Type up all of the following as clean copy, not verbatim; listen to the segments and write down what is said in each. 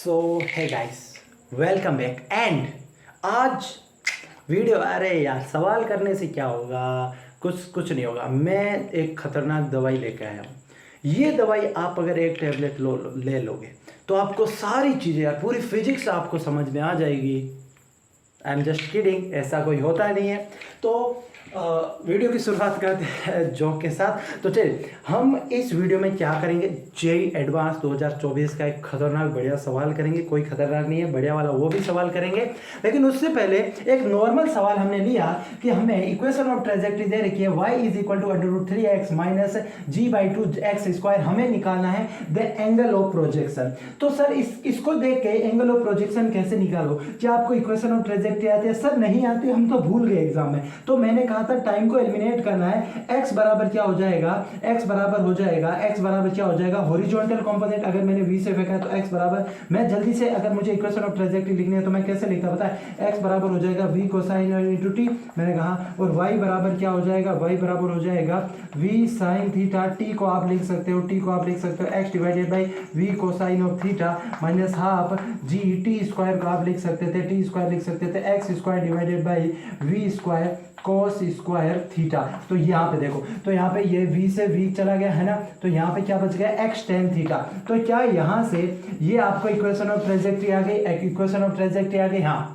सो है guys, welcome back. And आज video, अरे यार सवाल करने से क्या होगा, कुछ नहीं होगा। मैं एक खतरनाक दवाई लेके आया हूँ। ये दवाई आप अगर एक टैबलेट ले लोगे तो आपको सारी चीज़ें, यार पूरी फिजिक्स आपको समझ में आ जाएगी। आई एम जस्ट किडिंग, ऐसा कोई होता नहीं है। तो वीडियो की शुरुआत करते हैं जोक के साथ। तो चलिए, हम इस वीडियो में क्या करेंगे, जेईई एडवांस 2024 का एक खतरनाक बढ़िया सवाल करेंगे। कोई खतरनाक नहीं है, बढ़िया वाला वो भी सवाल करेंगे। लेकिन उससे पहले एक नॉर्मल सवाल हमने लिया कि हमें इक्वेशन ऑफ ट्रेजेक्टरी दे रखी है y is equal to √3x minus g/2x²। हमें निकालना है द एंगल ऑफ प्रोजेक्शन। तो सर इसको देख के एंगल ऑफ प्रोजेक्शन कैसे निकालो? क्या आपको इक्वेशन ऑफ ट्रेजेक्टरी आती है? सर नहीं आती, हम तो भूल गए एग्जाम में। तो मैंने कहा था टाइम को एलिमिनेट करना है। x बराबर क्या हो जाएगा, x बराबर हो जाएगा, x बराबर क्या हो जाएगा, हॉरिजॉन्टल कंपोनेंट। अगर मैंने v से फेंका है तो x बराबर, मैं जल्दी से अगर मुझे इक्वेशन ऑफ ट्रेजेक्टरी लिखनी है तो मैं कैसे लिखता पता है, x बराबर हो जाएगा v कोसाइन इनटू t, मैंने कहा। और y बराबर क्या हो जाएगा, y बराबर हो जाएगा v साइन थीटा। t को आप लिख सकते हो, t को आप लिख सकते हो x divided by v cosine of theta minus half g t square को आप लिख सकते थे, t स्क्वायर लिख सकते थे x square divided by v square cos square theta. तो यहाँ पे देखो, तो यहाँ पे ये v से v चला गया है ना, तो यहाँ पे क्या बच गया x tan थीटा। तो क्या यहाँ से ये आपको इक्वेशन ऑफ ट्रेजेक्टरी आ गई, इक्वेशन ऑफ ट्रेजेक्टरी आ गई। हाँ,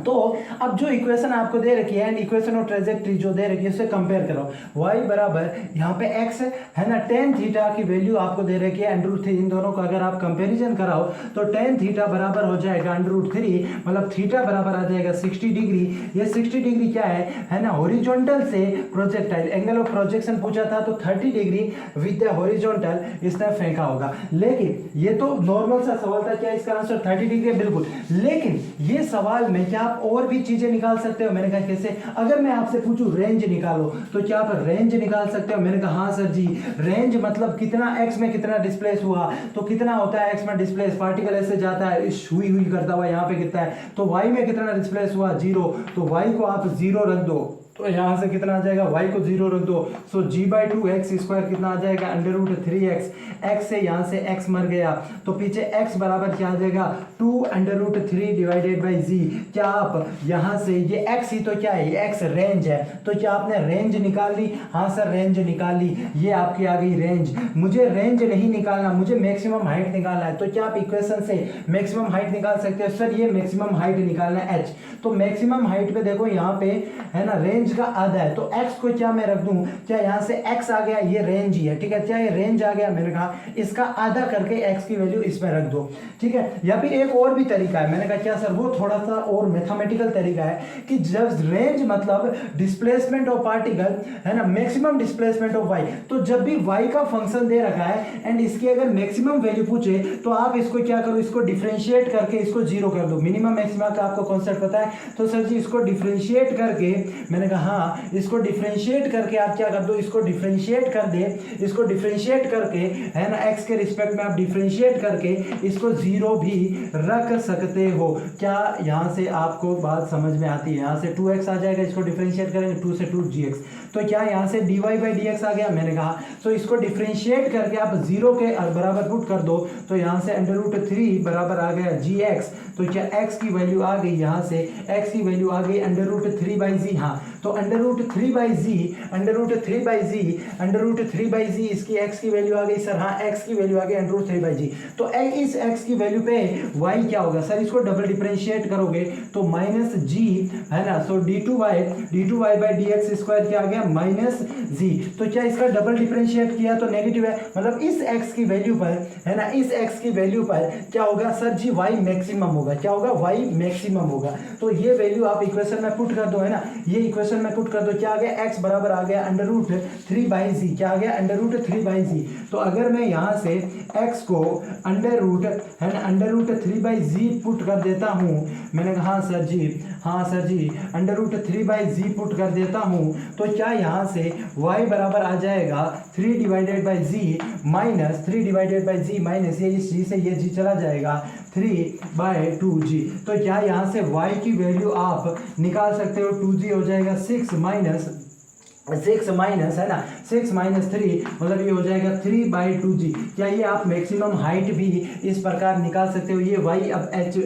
तो अब जो इक्वेशन आपको दे रखी है एंड इक्वेशन ऑफ ट्रेजेक्टरी जो दे रखी है उससे कंपेयर करो। y बराबर यहाँ पे x है ना, tan थीटा की वैल्यू आपको दे रखी है √3। इन दोनों को अगर आप कंपैरिजन कराओ तो tan थीटा बराबर हो जाएगा √3, मतलब थीटा बराबर आ जाएगा 60 डिग्री। ये 60 डिग्री क्या है ना, हॉरिजॉन्टल से प्रोजेक्टाइल। एंगल ऑफ प्रोजेक्शन पूछा था तो 30 डिग्री विद द हॉरिजॉन्टल इसने फेंका होगा। लेकिन ये तो नॉर्मल सा सवाल था, क्या इसका आंसर 30 डिग्री है? बिल्कुल। लेकिन ये सवाल में क्या आप और भी चीजें निकाल सकते हो? मैंने कहा कैसे? अगर मैं आपसे पूछूं रेंज निकालो तो क्या आप रेंज निकाल सकते हो? मैंने कहा हाँ सर जी। रेंज मतलब कितना x में कितना डिस्प्लेस हुआ, तो कितना होता है x में डिस्प्लेस, पार्टिकल ऐसे जाता है हुई करता हुआ, यहाँ पे कितना है, तो y में कितना डिस्प्लेस हुआ 0, तो y को आप 0 रख दो, तो यहाँ से कितना आ जाएगा, y को 0 रख दो। सो g/2x² कितना आ जाएगा, √3x। x से यहाँ से x मर गया तो पीछे x बराबर क्या आ जाएगा, 2√3 डिवाइडेड बाई z। क्या आप यहाँ से ये x ही तो क्या है, ये x रेंज है, तो क्या आपने रेंज निकाल ली? हाँ सर रेंज निकाल ली। ये आपकी आ गई रेंज। मुझे रेंज नहीं निकालना, मुझे मैक्सिमम हाइट निकालना है। तो क्या आप इक्वेशन से मैक्सिमम हाइट निकाल सकते हो? सर ये मैक्सिमम हाइट निकालना है h। तो मैक्सिमम हाइट पे देखो यहाँ पे है ना, रेंज का आधा है, तो x को क्या मैं रख दूं, क्या यहाँ से x आ गया, ये रेंज ही है, ठीक है। क्या ये रेंज आ गया? मैंने कहा इसका आधा करके x की वैल्यू इसमें रख दो, ठीक है। या फिर एक और भी तरीका है, मैंने कहा क्या सर, वो थोड़ा सा और मैथमेटिकल तरीका है कि जब रेंज मतलब डिस्प्लेसमेंट ऑफ पार्टिकल है ना, मैक्सिमम डिस्प्लेसमेंट ऑफ y। तो जब भी y का फंक्शन दे रखा है एंड इसकी अगर मैक्सिमम वैल्यू पूछे तो आप इसको क्या करो, इसको डिफरेंशिएट करके इसको 0 कर दो। मिनिमम मैक्सिमम का आपको कॉन्सेप्ट पता है, तो सर जी इसको डिफरेंशिएट करके, मैंने कहा हाँ, इसको डिफरेंशिएट करके आप क्या कर दो, इसको डिफरेंशिएट कर दे, इसको डिफरेंशिएट करके है ना, x के रिस्पेक्ट में आप डिफरेंशिएट करके इसको 0 भी रख सकते हो। क्या यहाँ से आपको बात समझ में आती है? यहाँ से 2x आ जाएगा, इसको डिफरेंशिएट करेंगे 2 से 2gx, तो क्या यहाँ से dy/dx आ गया? मैंने कहा तो इसको डिफरेंशिएट करके आप 0 के बराबर पुट कर दो, तो यहाँ से √3 बराबर आ गया gx। तो क्या x की वैल्यू आ गई, यहाँ से x की वैल्यू आ गई √3/z। हाँ, तो √3/z इसकी x की वैल्यू आ गई सर। हाँ, x की वैल्यू आ गई √3/z। तो इस x की वैल्यू पे y क्या होगा सर, इसको डबल डिफरेंशिएट करोगे तो -g है ना, सो d2y/dx² क्या आ गया, -g। तो क्या इसका डबल डिफरेंशिएट किया तो नेगेटिव है, मतलब इस x की वैल्यू पर है ना, इस x की वैल्यू पर क्या होगा सर जी, y मैक्सिमम होगा। क्या होगा, y मैक्सिमम होगा। तो ये वैल्यू आप इक्वेशन में पुट कर दो, है ना, ये इक्वेशन में पुट कर दो। क्या आ गया, x बराबर आ गया √3/z। क्या आ गया, √3/z। तो अगर मैं यहाँ से x को है ना √3/z पुट कर देता हूँ, मैंने कहा हाँ सर जी, हाँ सर जी, √3/z पुट कर देता हूँ, तो क्या यहाँ से y बराबर आ जाएगा 3/z माइनस 3/z माइनस ये इस g से ये g चला जाएगा 3/2g। तो क्या यहाँ से y की वैल्यू आप निकाल सकते हो, 2g हो जाएगा 6 माइनस 6 माइनस है ना 6 माइनस 3 मतलब ये हो जाएगा 3/2g। क्या ये आप मैक्सिमम हाइट भी इस प्रकार निकाल सकते हो? ये y अब h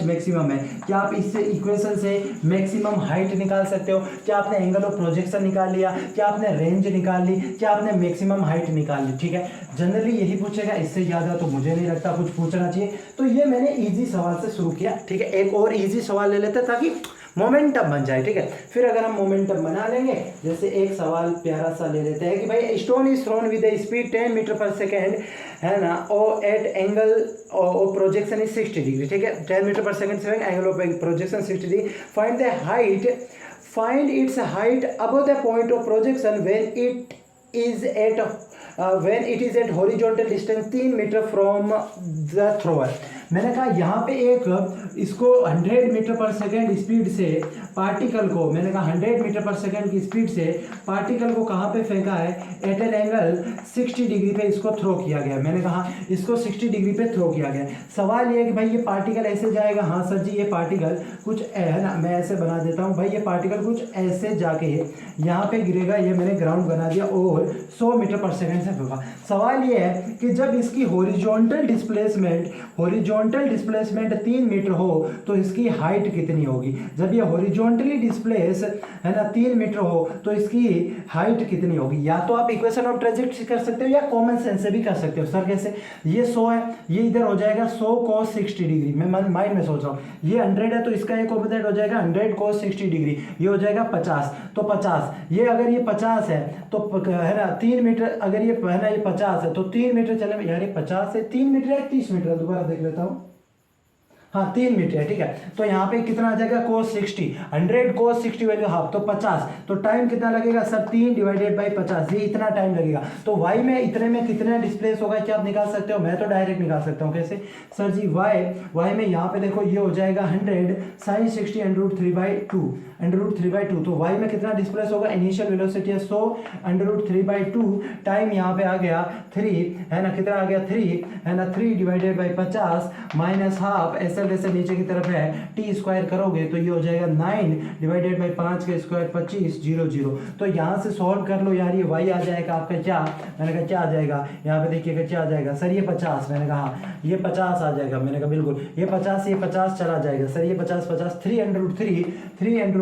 मैक्सिमम है। क्या आप इससे इक्वेशन से मैक्सिमम हाइट निकाल सकते हो? क्या आपने एंगल ऑफ प्रोजेक्शन निकाल लिया? क्या आपने रेंज निकाल ली? क्या आपने मैक्सिमम हाइट निकाल ली? ठीक है, जनरली यही पूछेगा, इससे ज़्यादा तो मुझे नहीं लगता कुछ पूछना चाहिए। तो ये मैंने ईजी सवाल से शुरू किया। ठीक है, एक और ईजी सवाल ले लेते हैं ताकि मोमेंटम बन जाए। ठीक है, फिर अगर हम मोमेंटम बना लेंगे, जैसे एक सवाल प्यारा सा ले लेते हैं कि भाई stone is thrown with the speed 10 metre per second, है ना, और at angle of projection is 60 degree. ठीक है, 10 metre per second angle of projection 60 degree. Find its height above the point of projection when it is at horizontal distance 3 metre from the thrower. मैंने कहा यहाँ पे एक इसको 100 metre per second speed से particle को, मैंने कहा 100 मीटर पर सेकेंड की स्पीड से पार्टिकल को कहाँ पे फेंका है? एट एन एंगल 60 डिग्री पे इसको थ्रो किया गया। मैंने कहा इसको 60 डिग्री पे थ्रो किया गया। सवाल ये है कि भाई ये पार्टिकल ऐसे जाएगा। हाँ सर जी, ये पार्टिकल कुछ है ना, मैं ऐसे बना देता हूँ भाई, ये पार्टिकल कुछ ऐसे जाके यहाँ पे गिरेगा। ये मैंने ग्राउंड बना दिया और 100 मीटर पर सेकेंड से फेंका। सवाल ये है कि जब इसकी हॉरिजॉन्टल डिस्प्लेसमेंट 3 मीटर हो तो इसकी हाइट कितनी होगी? जब ये हॉरिजॉन्टली डिस्प्लेस है ना 3 मीटर हो तो इसकी हाइट कितनी होगी? या तो आप इक्वेशन ऑफ ट्रेजेक्टरी कर सकते हो या कॉमन सेंस से भी कर सकते हो। सर कैसे? ये 100 है, ये इधर हो जाएगा 100 cos 60 डिग्री। मैं माइंड में सोच रहा हूँ, ये 100 है तो इसका एक ऑपोजिट हो जाएगा 100 cos 60 डिग्री, ये हो जाएगा 50। तो 50, ये अगर ये 50 है तो है ना 3 मीटर, अगर ये है ना ये 50 है तो 3 मीटर चले यार, ये 50 है 3 मीटर है 30 मीटर, दोबारा देख लेता हूँ। हाँ 3 मीटर है। ठीक है, तो यहाँ पे कितना आ जाएगा? cos 60, 100 cos 60 वैल्यू हाफ तो 50। तो टाइम कितना लगेगा सर? 3 डिवाइडेड बाई 50, ये इतना टाइम लगेगा। तो y में इतने में कितने डिस्प्लेस होगा क्या आप निकाल सकते हो? मैं तो डायरेक्ट निकाल सकता हूँ। कैसे सर जी? y में यहाँ पे देखो ये हो जाएगा 100 sin 60 √3/2 तो y में कितना डिस्प्लेस होगा? इनिशियल वेलोसिटी है 100 √3/2, टाइम यहाँ पे आ गया 3, है ना, कितना आ गया 3, है ना, 3 डिवाइडेड बाई 50 माइनस हाफ, ऐसे नीचे की तरफ है, टी स्क्वायर करोगे तो ये हो जाएगा 9 डिवाइडेड बाई 5 के स्क्वायर 25 0 0। तो यहाँ से सॉल्व कर लो यार, ये y आ जाएगा आपका क्या? मैंने कहा क्या आ जाएगा? यहाँ पे देखिएगा क्या आ जाएगा सर? ये 50, मैंने कहा ये 50 आ जाएगा। मैंने कहा बिल्कुल ये 50 चला जाएगा सर, ये 50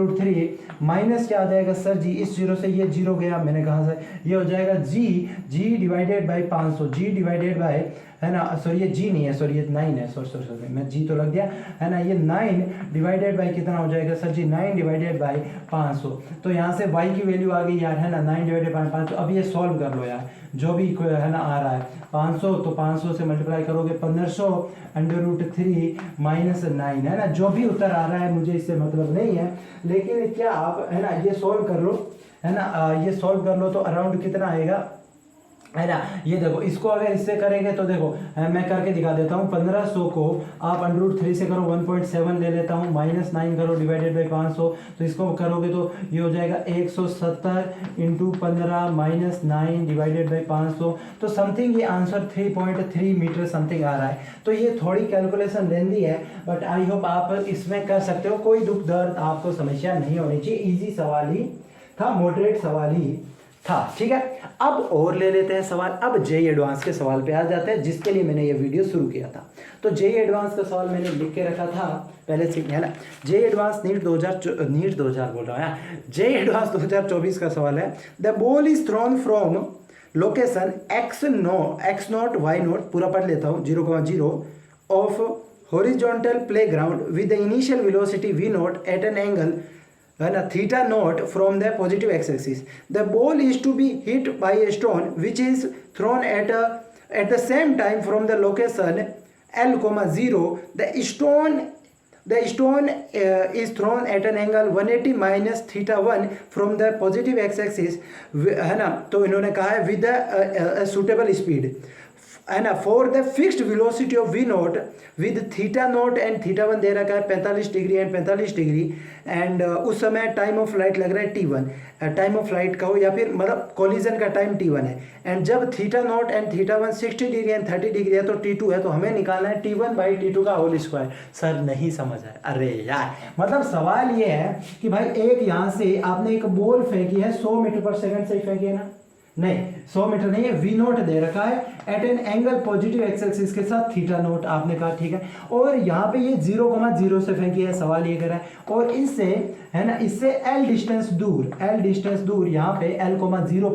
3 माइनस क्या आ जाएगा सर जी? इस 0 से ये 0 गया। मैंने कहा सर ये हो जाएगा G divided by 500, G divided by, है ना, सॉरी ये जी नहीं है, सॉरी ये 9 है, सॉरी मैं जी तो लग गया, है ना, ये 9 डिवाइडेड बाई कितना हो जाएगा सर जी? 9 divided by 500। तो यहाँ से y की वैल्यू आ गई यार, है ना, 9 डिवाइडेड बाई 500। अब ये सॉल्व कर लो यार, जो भी है ना आ रहा है 500, तो 500 से मल्टीप्लाई करोगे 1500 √3 माइनस 9, है ना, जो भी उत्तर आ रहा है मुझे इससे मतलब नहीं है, लेकिन क्या आप है ना ये सॉल्व कर लो, है ना, ये सॉल्व कर लो तो अराउंड कितना आएगा, है ना। ये देखो इसको अगर इससे करेंगे तो देखो मैं करके दिखा देता हूँ। 1500 को आप √3 से करो 1.7 ले लेता हूँ, माइनस 9 करो डिवाइडेड बाई 500, तो इसको करोगे तो ये हो जाएगा 170 × 15 माइनस 9 डिवाइडेड बाई 500। तो समथिंग ये आंसर 3.3 मीटर समथिंग आ रहा है। तो ये थोड़ी कैलकुलेशन लेंदी है, बट आई होप आप इसमें कर सकते हो, कोई दुख दर्द आपको समस्या नहीं होनी चाहिए। ईजी सवाल ही था, मॉडरेट सवाल ही था। ठीक है, अब और ले लेते हैं सवाल। अब जेई एडवांस के सवाल पे आ जाते हैं, जिसके लिए मैंने ये वीडियो शुरू किया था। तो जेई एडवांस का सवाल मैंने लिख के रखा था पहले से, है ना। जेई एडवांस नीट 2000 बोल रहा हूँ, जेई एडवांस 2024 का सवाल है। The ball is thrown from location x0 y0, पूरा पढ़ लेता हूँ, 0,0 of horizontal playground with the initial velocity v0 at an angle θ0 from the positive x-axis. The ball is to be hit by a stone which is thrown at the same time from the location L, 0. The stone is thrown at an angle 180 minus θ1 from the positive x-axis, है ना। तो इन्होंने कहा है with a suitable speed. है ना, for the fixed velocity of V naught with theta naught and theta one दे रखा है 45 डिग्री एंड 45 डिग्री एंड उस समय टाइम ऑफ फ्लाइट लग रहा है T1, टाइम ऑफ फ्लाइट का हो या फिर मतलब कोलिजन का टाइम T1 है एंड जब theta naught and theta one 60 degree and 30 degree है तो T2 है, तो हमें निकालना है T1/T2 का होल स्क्वायर। सर नहीं समझ आया, अरे यार मतलब सवाल ये है कि भाई एक यहाँ से आपने एक बॉल फेंकी है 100 मीटर पर सेकंड से ही फेंकी है ना, नहीं 100 मीटर नहीं है, वी नोट दे रखा है at an angle positive x axis के साथ थीटा नोट आपने कहा ठीक है, और यहाँ पे ये 0,0 से फेंकी है, सवाल ये कर रहा है और इससे है ना, इससे L डिस्टेंस दूर यहाँ पे L,0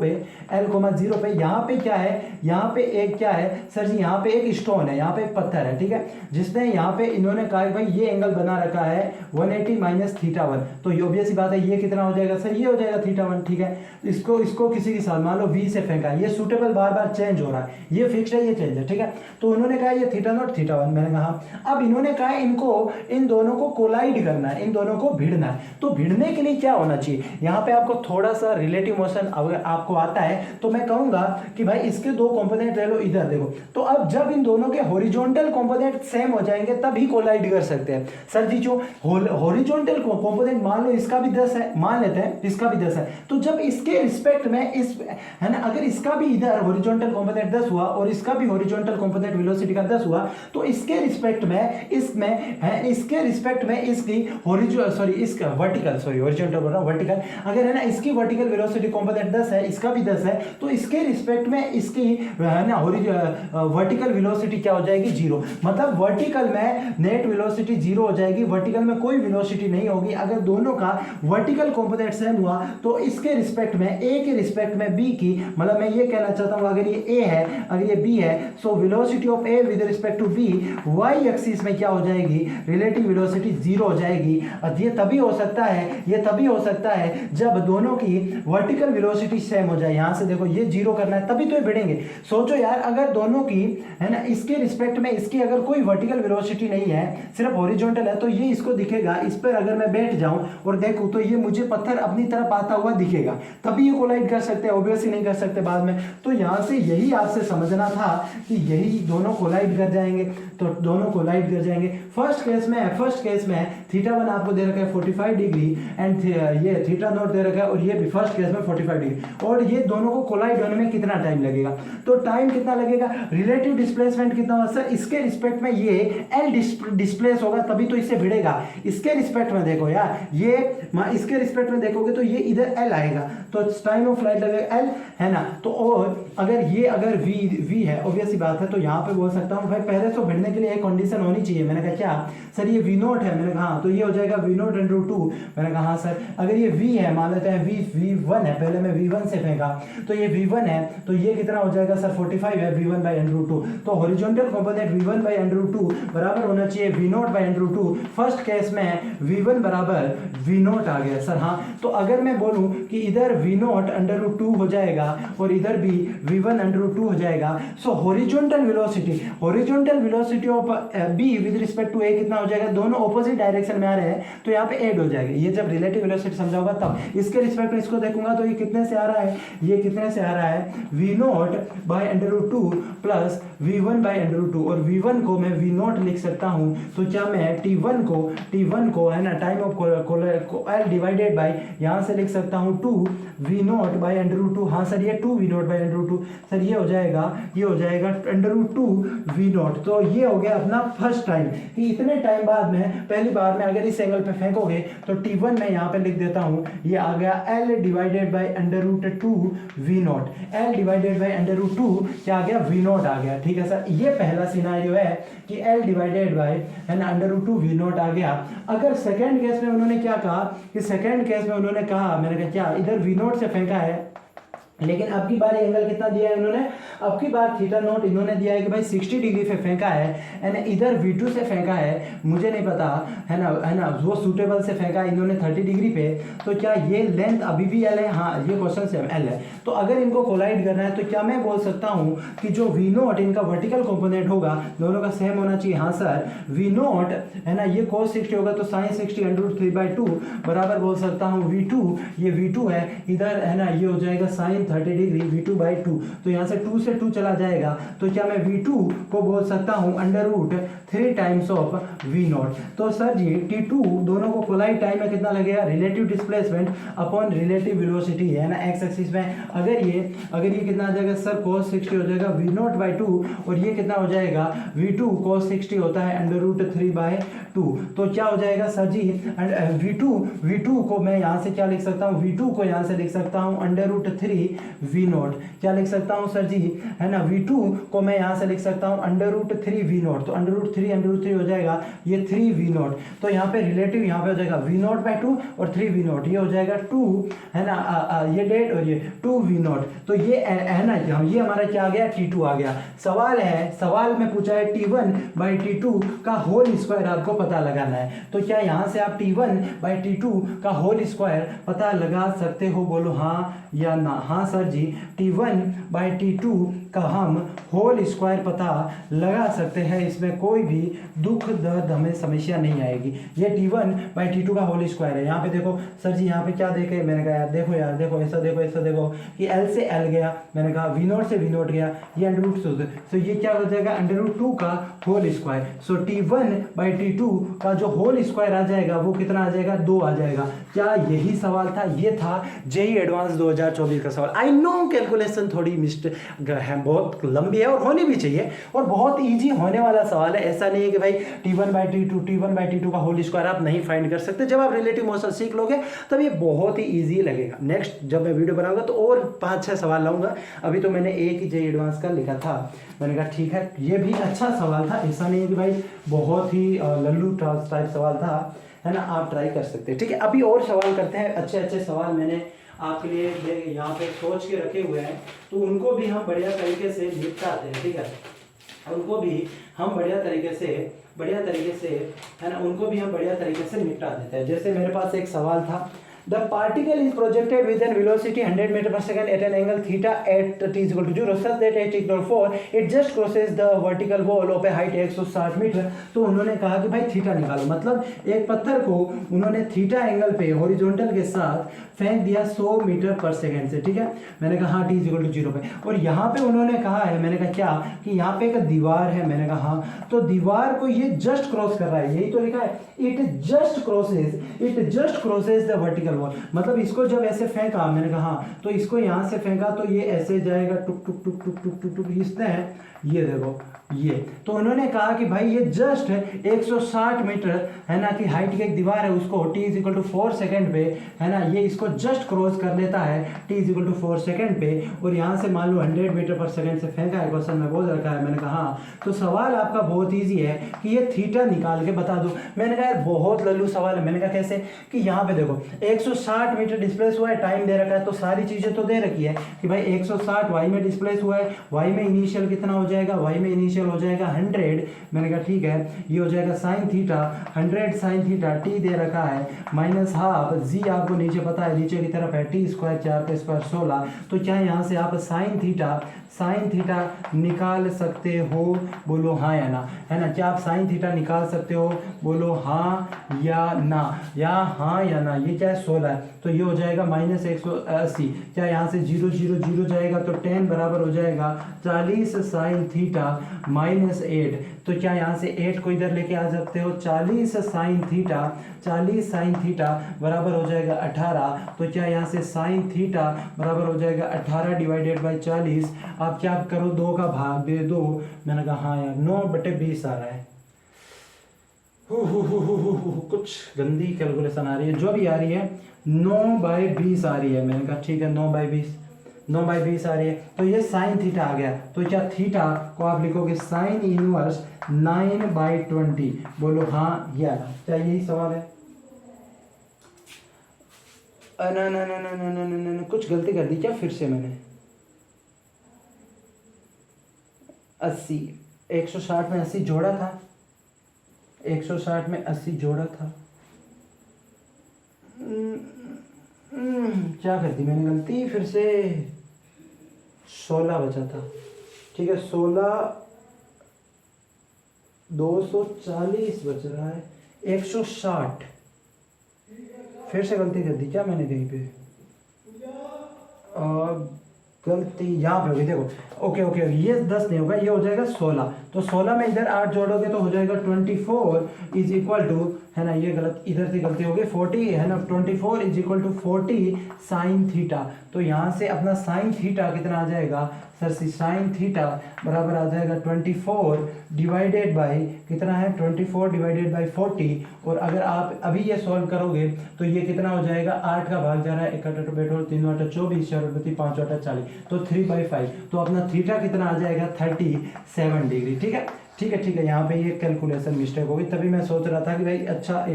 पे यहाँ पे क्या है, यहाँ पे एक क्या है सर जी, यहाँ पे एक स्टोन है, यहाँ पे एक पत्थर है ठीक है, जिसने यहाँ पे इन्होंने कहा भाई ये एंगल बना रखा है 180 माइनस थीटा वन, तो ये ऑब्वियस सी बात है ये कितना हो जाएगा सर, ये हो जाएगा थीटा वन ठीक है। इसको किसी के साथ मान लो V से फेंका, ये सूटेबल बार बार चेंज हो रहा है, ये फिक्स्ड है ये चेंज है ठीक है, तो उन्होंने कहा ये थीटा नॉट थीटा वन, मैंने कहा अब इन्होंने कहा इनको इन दोनों को कोलाइड करना है, इन दोनों को भिड़ना है, तो भिड़ने के लिए क्या होना चाहिए, यहाँ पे आपको थोड़ा सा रिलेटिव मोशन अगर आपको आता है तो मैं कहूंगा कि भाई इसके दो कंपोनेंट ले लो, इधर देखो, तो अब जब इन दोनों के हॉरिजॉन्टल कंपोनेंट सेम हो जाएंगे तभी कोलाइड कर सकते हैं। सर जी जो हॉरिजॉन्टल कंपोनेंट मान लो इसका भी 10 है, मान लेते हैं इसका भी 10 है, तो जब इसके रिस्पेक्ट में इस है ना, अगर इसका भी इधर हॉरिजॉन्टल कंपोनेंट 10 हुआ और इसका भी हॉरिजॉन्टल कंपोनेंट वेलोसिटी का 10 हुआ, तो इसके रिस्पेक्ट में इसमें है, इसके रिस्पेक्ट में इसकी इसका हॉरिजॉन्टल बोल रहा हूं वर्टिकल, अगर है ना इसकी वर्टिकल वेलोसिटी कंपोनेंट 10 है, इसका भी 10 है, तो इसके रिस्पेक्ट में इसकी है ना वर्टिकल वेलोसिटी क्या हो जाएगी 0, मतलब वर्टिकल में नेट वेलोसिटी 0 हो जाएगी, वर्टिकल में कोई वेलोसिटी नहीं होगी। अगर दोनों का वर्टिकल कंपोनेंट सेम हुआ तो इसके रिस्पेक्ट में A के रिस्पेक्ट में B की, मतलब मैं ये कहना चाहता हूं अगर ये A है अगर ये B है, so velocity of A with respect to B y axis में क्या हो जाएगी, रिलेटिव वेलोसिटी 0 हो जाएगी। ये तभी हो सकता है जब दोनों की वर्टिकल वेलोसिटी सेम हो जाए। यहां से देखो ये 0 करना है तभी तो ये भिड़ेंगे। सोचो यार अगर दोनों की है ना इसके रिस्पेक्ट में इसकी अगर कोई वर्टिकल वेलोसिटी नहीं है, सिर्फ हॉरिजॉन्टल है, तो ये इसको दिखेगा, इस पर अगर मैं बैठ जाऊं और देखूं तो ये मुझे पत्थर अपनी तरफ आता हुआ दिखेगा, तभी ये कोलाइड कर सकते हैं, ऑब्वियसली नहीं कर सकते बाद में। तो यहां से यही आपसे समझना था कि यही दोनों कोलाइड कर जाएंगे, तो दोनों कोलाइड कर जाएंगे। फर्स्ट केस में थीटा वन आपको दे रखा है 45 डिग्री एंड ये थीटा नॉट दे रखा है और ये भी फर्स्ट केस में 45 डिग्री, और ये दोनों को कोलाइड होने में कितना टाइम लगेगा, तो टाइम कितना लगेगा, रिलेटिव डिस्प्लेसमेंट कितना होगा सर, इसके रिस्पेक्ट में ये L डिस्प्लेस होगा तभी तो इससे भिड़ेगा। इसके रिस्पेक्ट में देखो यार, ये इसके रिस्पेक्ट में देखोगे तो ये इधर L आएगा, तो टाइम ऑफ फ्लाइट लगेगा L है ना, तो और अगर V है ऑब्वियसली बात है, तो यहाँ पे बोल सकता हूँ भाई पहले तो भिड़ने के लिए एक कंडीशन होनी चाहिए। मैंने कहा क्या सर ये V नोट है, मैंने कहा हाँ, तो ये हो जाएगा V नोट × 2। मैंने कहा हाँ सर, अगर ये V है मान लेते हैं V1 है, पहले मैं V1 से फेंका तो ये V1 है, तो ये कितना हो जाएगा सर 45 है V1/√2, तो हॉरिजॉन्टल कंपोनेंट V1/√2 बराबर होना चाहिए V नोट/√2। फर्स्ट केस में V1 बराबर V नोट आ गया सर हाँ, तो अगर मैं बोलूं कि इधर V नोट/√2 हो जाएगा और इधर भी V1/√2 हो जाएगा, so horizontal velocity of B with respect to A कितना हो जाएगा, दोनों ऑपोजिट डायरेक्शन में आ रहे हैं तो यहाँ पे ऐड हो जाएगा। ये जब रिलेटिव वेलोसिटी समझाऊंगा तब इसके रिस्पेक्ट में इसको देखूंगा तो ये कितने से आ रहा है, ये कितने से आ रहा है V नोट/√2 प्लस V1/√2, और V1 को मैं V नोट लिख सकता हूँ, तो क्या मैं T1 को है ना time of L divided by यहाँ से लिख सकता हूँ 2V नोट/√2। हाँ सर ये 2V नोट/√2 सर ये हो जाएगा √2V नोट। तो ये हो गया अपना फर्स्ट टाइम कि इतने टाइम बाद में पहली बार में अगर इस एंगल पे फेंकोगे तो T1 में यहाँ पे लिख देता हूँ, ये आ गया L divided by √2V note, L divided by √2 क्या आ गया V नोट आ गया। ठीक है सर, ये पहला सिनेरियो है कि L डिवाइडेड बाय है ना √2V नोट आ गया। अगर सेकेंड केस में उन्होंने क्या कहा कि सेकेंड केस में उन्होंने कहा, मैंने कहा क्या इधर V नोट से फेंका है, लेकिन अब की बार एंगल कितना दिया है इन्होंने, अब की बार थीटा नोट इन्होंने दिया है कि भाई 60 डिग्री पे फेंका है एंड इधर V2 से फेंका है, मुझे नहीं पता है ना वो सूटेबल से फेंका है इन्होंने 30 डिग्री पे, तो क्या ये लेंथ अभी भी L है, हाँ ये क्वेश्चन से L है। तो अगर इनको कोलाइड करना है तो क्या मैं बोल सकता हूँ कि जो V नोट इनका वर्टिकल कंपोनेंट होगा दोनों का सेम होना चाहिए। हाँ सर, V नोट है ना ये cos 60 होगा तो sin 60 √3/2 बराबर बोल सकता हूँ V2, ये V2 है, इधर है ना ये हो जाएगा sin साइन 30 डिग्री V2/2, तो यहाँ से 2 से 2 चला जाएगा, तो क्या मैं V2 को बोल सकता हूँ √3 टाइम्स ऑफ V0। तो सर जी T2 दोनों को कोलाइड टाइम में कितना लगेगा, relative displacement upon relative velocity है ना एक्स एक्सिस में। अगर ये कितना आ जाएगा सर cos 60 हो जाएगा V0/2, और ये कितना हो जाएगा V2 cos 60 होता है √3/2। तो क्या हो जाएगा सर जी V2 को मैं यहाँ से क्या लिख सकता हूँ, V2 को यहाँ से लिख सकता हूँ √3 V0। क्या लिख सकता हूँ सर जी, है ना, V2 को मैं यहाँ से लिख सकता हूँ √3 V0, तो √3 हो जाएगा ये 3 V0। तो यहाँ पे रिलेटिव यहाँ पे हो जाएगा V0/2 और 3 V0, ये हो जाएगा 2, है ना, ये डेट और ये 2 V0। तो ये है ना, ये हमारा क्या आ गया, T2 आ गया। सवाल में पूछा है T1/T2 का होल स्क्वायर आपको पता लगाना है। तो क्या यहाँ से आप T1/T2 का होल स्क्वायर पता लगा सकते हो, बोलो हाँ या ना। हाँ सर जी, T1/T2 का हम होल स्क्वायर पता लगा सकते हैं, इसमें कोई भी दुख दर्द हमें समस्या नहीं आएगी। ये T1/T2 का होल स्क्वायर है। यहाँ पे देखो सर जी, यहाँ पे क्या देखे, मैंने कहा यार देखो ऐसा देखो कि L से L गया, मैंने कहा V0 से V0 गया, ये √2, तो ये क्या हो जाएगा √2 का होल स्क्वायर। सो T1/T2 का जो होल स्क्वायर आ जाएगा वो कितना आ जाएगा, 2 आ जाएगा। क्या यही सवाल था, ये था जेईई एडवांस 2024 का सवाल। आई नो कैलकुलेशन थोड़ी मिस्टेक है, बहुत लंबी है और होनी भी चाहिए, और बहुत इजी होने वाला सवाल है। ऐसा नहीं है कि भाई T1/T2 का होल स्क्वायर आप नहीं फाइंड कर सकते। जब आप रिलेटिव मोशन सीख लोगे तब ये बहुत ही इजी लगेगा। नेक्स्ट जब मैं वीडियो बनाऊंगा तो और 5-6 सवाल लाऊंगा। अभी तो मैंने एक ही जेईई एडवांस का लिखा था, मैंने कहा ठीक है, ये भी अच्छा सवाल था, ऐसा नहीं है कि भाई बहुत ही लल्लू टाइप सवाल था, है ना, आप ट्राई कर सकते हैं। ठीक है, अभी और सवाल करते हैं। अच्छे सवाल मैंने आपके लिए यहाँ पे सोच के रखे हुए हैं, तो उनको भी हम बढ़िया तरीके से निपटाते हैं। ठीक है, उनको भी हम बढ़िया तरीके से है ना, उनको भी हम बढ़िया तरीके से निपटा देते हैं। जैसे मेरे पास एक सवाल था, the particle is projected with an velocity 100 meter per second at an angle theta at t is equal to 0 such that at t equal to 4 it just crosses the vertical wall of a height 160 metre. तो उन्होंने कहा कि भाई theta निकालो, मतलब एक पत्थर को उन्होंने थीटा एंगल पे हॉरिजॉन्टल के साथ फेंक दिया 100 मीटर पर सेकंड से। ठीक है, मैंने कहा हाँ t is equal to 0 पे, और यहाँ पे उन्होंने कहा है, मैंने कहा क्या, कि यहाँ पे एक दीवार है, मैंने कहा हाँ, तो दीवार को ये जस्ट क्रॉस कर रहा है, यही तो लिखा है, it just crosses the vertical wall. मतलब इसको जब ऐसे फेंका, मैंने कहा हाँ, तो इसको यहाँ से फेंका तो ये ऐसे जाएगा टुक टुक टुक टुक टुक टुक टुक, इसने ये देखो ये, तो उन्होंने कहा कि भाई ये जस्ट 160 मीटर है ना की हाइट की एक दीवार है, उसको t is equal to 4 second पे है ना, ये इसको जस्ट क्रॉस कर लेता है t is equal to 4 second पे, और यहाँ से मान लो 100 मीटर पर सेकेंड से फेंका है, क्वेश्चन में बोल रखा है। मैंने कहा हाँ, तो सवाल आपका बहुत ईजी है कि ये थीटा निकाल के बता दो। मैंने कहा यार बहुत लल्लू सवाल है। मैंने कहा कैसे, कि यहाँ पे देखो 160 मीटर डिस्प्लेस हुआ है, टाइम दे रखा है, तो सारी चीजें तो दे रखी है कि भाई 160 वाई में डिस्प्लेस हुआ है, वाई में इनिशियल कितना हो जाएगा, वाई में इनिशियल हो जाएगा 100। मैंने कहा ठीक है, ये हो जाएगा sine theta, 100 sine theta, T दे रखा है माइनस हाफ, जी आपको नीचे पता है नीचे की तरफ है, टी स्क्वायर 4 के स्क्वायर 16। तो क्या यहाँ से आप साइन थीटा निकाल सकते हो, बोलो हाँ या ना, है ना। क्या आप साइन थीटा निकाल सकते हो, बोलो हाँ या ना, या हाँ या ना। ये क्या है 16 है, तो ये हो जाएगा -180। क्या यहाँ से 0 0 0 जाएगा, तो 10 बराबर हो जाएगा 40 साइन थीटा -8। तो क्या यहाँ से 8 को इधर लेके आ सकते हो, 40 साइन थीटा बराबर हो जाएगा 18। तो क्या यहाँ से साइन थीटा बराबर हो जाएगा 18 डिवाइडेड बाई 40। आप क्या करो, 2 का भाग दे दो। मैंने कहा हाँ यार 9/20 आ रहा है। कुछ गंदी कैलकुलेशन आ रही है, जो भी आ रही है 9/20 आ रही है। मैंने कहा ठीक है 9/20 आ रही है। तो ये साइन थीटा आ गया, तो क्या थीटा को आप लिखोगे साइन इनवर्स 9/20, बोलो हाँ या ना। क्या यही सवाल है? ना ना ना ना ना ना ना ना, कुछ गलती कर दी क्या फिर से मैंने? 80, 160 में 80 जोड़ा था, 160 में 80 जोड़ा था। क्या कर दी मैंने गलती फिर से? 16 बचा था। ठीक है 16, 240 बच रहा है, 160 फिर से गलती कर दी क्या मैंने कहीं पे? गलती यहाँ पे होगी, देखो ओके ओके ये 10 नहीं होगा, ये हो जाएगा 16। तो 16 में इधर 8 जोड़ोगे तो हो जाएगा 24 इज इक्वल टू, है ना, ये गलत इधर से गलती होगी, 40 है ना, 24 is equal to 40 sine theta. तो यहाँ से अपना साइन थीटा कितना आ जाएगा सर, साइन थीटा बराबर आ जाएगा 24 डिवाइडेड बाई कितना है, 24 डिवाइडेड बाई 40। और अगर आप अभी ये सॉल्व करोगे तो ये कितना हो जाएगा, 8 का भाग जा रहा है, 1 8 पेट्रोल 3 8 24 4 5 8 40, तो 3/5। तो अपना थीटा कितना आ जाएगा 37 डिग्री। ठीक है ठीक है ठीक है, यहाँ पे ये कैलकुलेशन मिस्टेक होगी, तभी मैं सोच रहा था कि भाई अच्छा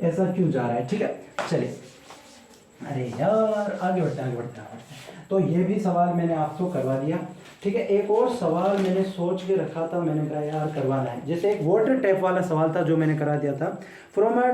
ऐसा क्यों जा रहा है। ठीक है चलिए, अरे यार आगे बढ़ते हैं आगे बढ़ते हैं। तो ये भी सवाल मैंने आपको करवा दिया। ठीक है, एक और सवाल मैंने सोच के रखा था, मैंने कहा यार करवाना है। जैसे एक वाटर टैप वाला सवाल था जो मैंने करा दिया था, from a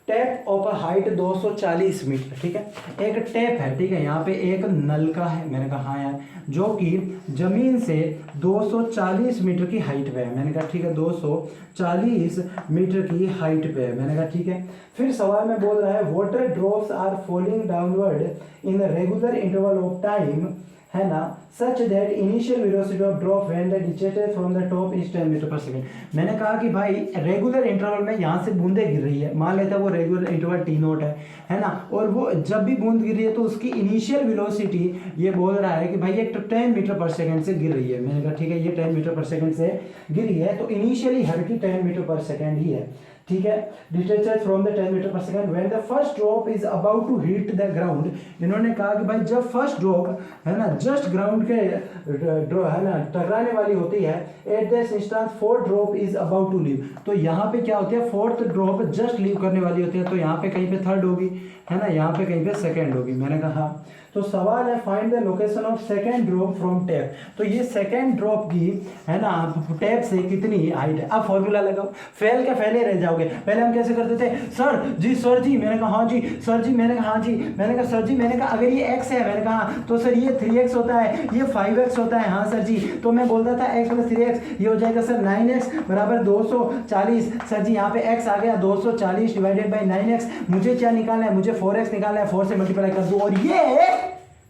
tap of a height 240 metre. ठीक है, एक टैप है, ठीक है, यहाँ पे एक नलका है, मैंने कहा हाँ यार, जो कि जमीन से 240 मीटर की हाइट पे है। मैंने कहा ठीक है 240 मीटर की हाइट पे है, मैंने कहा ठीक है। फिर सवाल में बोल रहा है water drops are falling downward in regular interval of time, है ना, such that initial velocity of drop when the distance from the top is 10 metre per second. मैंने कहा कि भाई रेगुलर इंटरवल में यहाँ से बूंदे गिर रही है, मान लेते हैं वो रेगुलर इंटरवल टी नोट है ना, और वो जब भी बूंद गिर रही है तो उसकी इनिशियल वेलोसिटी ये बोल रहा है कि भाई ये 10 मीटर पर सेकंड से गिर रही है। मैंने कहा ठीक है, ये 10 मीटर पर सेकंड से गिरी है, तो इनिशियली हर की 10 मीटर पर सेकंड ही है। ठीक है, distance from the 10 metre per second when the first drop is about to hit the ground. इन्होंने कहा कि भाई जब फर्स्ट ड्रॉप है ना जस्ट ग्राउंड के है ना टकराने वाली होती है, at this instance fourth drop is about to leave. तो यहाँ पे क्या होती है, फोर्थ ड्रॉप जस्ट लीव करने वाली होती है, तो यहाँ पे कहीं पे थर्ड होगी, है ना, यहाँ पे कहीं पे सेकंड होगी। मैंने कहा हाँ। तो सवाल है find the location of second drop from tap. तो ये सेकंड ड्रॉप की, है ना, टैप से कितनी हाइट है। अब फॉर्मूला लगाओ, फेल के फैले रह जाओगे। पहले हम कैसे करते थे, सर जी, मैंने कहा हाँ जी, सर जी मैंने कहा हाँ जी, मैंने कहा सर जी, मैंने कहा अगर ये x है, मैंने कहा हाँ, तो सर ये 3x होता है, ये 5x होता है, हाँ सर जी। तो मैं बोलता था x + 3x, ये हो जाएगा सर 9x बराबर 240। सर जी यहाँ पे x आ गया 240 डिवाइडेड बाई 9x। मुझे क्या निकालना है, मुझे 4x निकालना है, 4 से मल्टीप्लाई कर दो, और ये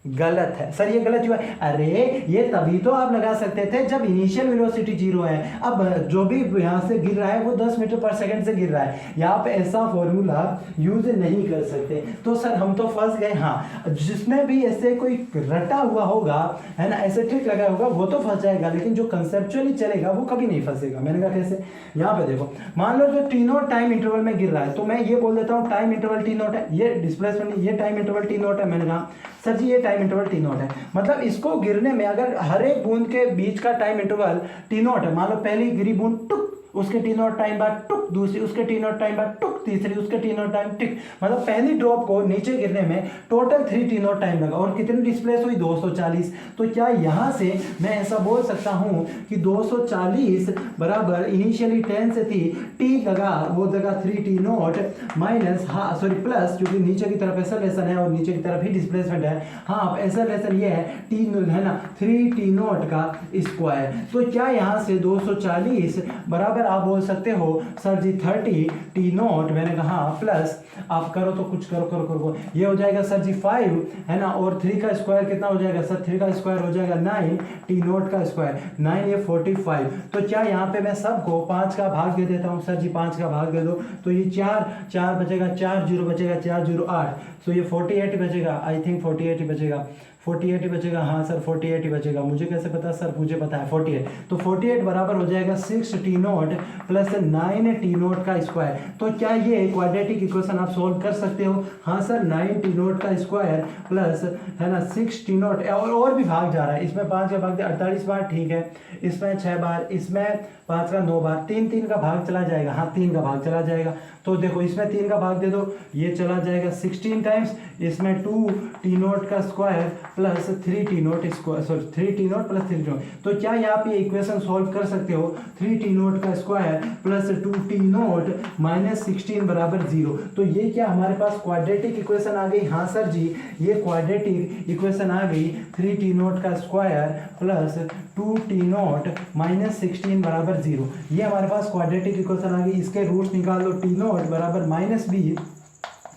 गलत है। सर ये गलत क्यों है, अरे ये तभी तो आप लगा सकते थे जब इनिशियल वेलोसिटी 0 है। अब जो भी यहाँ से गिर रहा है वो 10 मीटर पर सेकंड से गिर रहा है, यहाँ पे ऐसा फॉर्मूला यूज नहीं कर सकते। तो सर हम तो फंस गए। हाँ, जिसमें भी ऐसे कोई रटा हुआ होगा, है ना, ऐसे ट्रिक लगा होगा, वो तो फंस जाएगा, लेकिन जो कंसेप्चुअली चलेगा वो कभी नहीं फंसेगा। मैंने कहा कैसे, यहाँ पे देखो, मान लो जो टी नोट टाइम इंटरवल में गिर रहा है, तो मैं ये बोल देता हूँ टाइम इंटरवल टी नोट है, ये डिस्प्लेसमेंट, ये टाइम इंटरवल टी नोट है। मैंने कहा सर जी ये टाइम इंटरवल टी नोट है, मतलब इसको गिरने में अगर हर एक बूंद के बीच का टाइम इंटरवल टी नोट है, मान लो पहली गिरी बूंद टुक, उसके टी नोट टाइम बाद टुक, दूसरी उसके टी नोट टाइम बाद टुक, तीसरी उसके टी नोट टाइम टिक, मतलब पहली ड्रॉप को नीचे गिरने में टोटल 3 टी नोट टाइम लगा, और कितनी डिस्प्लेस हुई 240। तो क्या यहाँ से मैं ऐसा बोल सकता हूँ कि 240 बराबर इनिशियली 10 से थी, टी लगा वो जगह 3 टी नोट माइनस, हाँ सॉरी प्लस, क्योंकि नीचे की तरफ एक्सेलरेशन है और नीचे की तरफ ही डिस्प्लेसमेंट है। हाँ एक्सेलरेशन ये है टी है ना 3 टी नोट का स्क्वायर। तो क्या यहाँ से 240 बराबर आप बोल सकते हो सर जी 30 टी नोट, मैंने कहा प्लस, आप करो तो कुछ करो, ये हो जाएगा सर जी 5, है ना, और 3 का स्क्वायर कितना हो जाएगा सर, 3 का स्क्वायर हो जाएगा 9, टी नोट का स्क्वायर 9, ये 45। तो क्या यहाँ पे मैं सबको 5 का भाग दे देता हूँ, सर जी 5 का भाग दे दो, तो ये 4 बचेगा, 4 0 बचेगा, 4 0 8, तो ये 48 बचेगा, आई थिंक 48 ही बचेगा, 48 ही बचेगा, हाँ सर 48 ही बचेगा। मुझे कैसे पता सर, मुझे पता है 48। तो 48 बराबर हो जाएगा 6 T note plus 9 T note का स्क्वायर। तो क्या ये क्वाड्रेटिक इक्वेशन आप सोल्व कर सकते हो, हाँ सर 9 टी नोट का स्क्वायर प्लस, है ना, 6 टी नोट, और भी भाग जा रहा है, इसमें 5 का भाग 48 बार, ठीक है, इसमें 6 बार, इसमें 5 का 9 बार, 3 का भाग चला जाएगा, हाँ 3 का भाग चला जाएगा। तो देखो इसमें 3 का भाग दे दो, ये चला जाएगा 16 टाइम्स, इसमें 2 टी नोट का square plus 3 T note square, sorry 3 T note plus 3 T note. तो क्या यहाँ पे इक्वेशन सॉल्व कर सकते हो, 3 टी नोट का square plus 2 T note minus 16 बराबर 0। तो ये क्या हमारे पास क्वाड्रेटिक इक्वेशन आ गई, हाँ सर जी ये क्वाड्रेटिक इक्वेशन आ गई, 3 टी नोट का square plus 2 T note minus 16 बराबर 0। ये हमारे पास क्वाड्रेटिक इक्वेशन आ गई। इसके रूट्स निकाल लो, टी नोट बराबर -b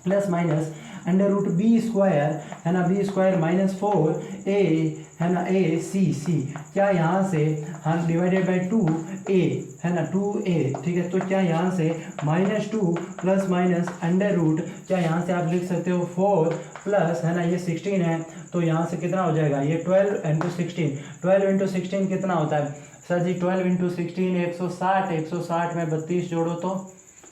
plus minus under root b square है ना, बी स्क्वायर माइनस 4 ए है ना, ए सी क्या यहाँ से हम डिवाइडेड बाई 2a है ना, 2a ठीक है। तो क्या यहाँ से -2 प्लस माइनस अंडर रूट क्या यहाँ से आप लिख सकते हो 4 प्लस है ना, ये 16 है तो यहाँ से कितना हो जाएगा, ये 12 इंटू 16 कितना होता है सर जी, 12 इंटू 16 160 में 32 जोड़ो तो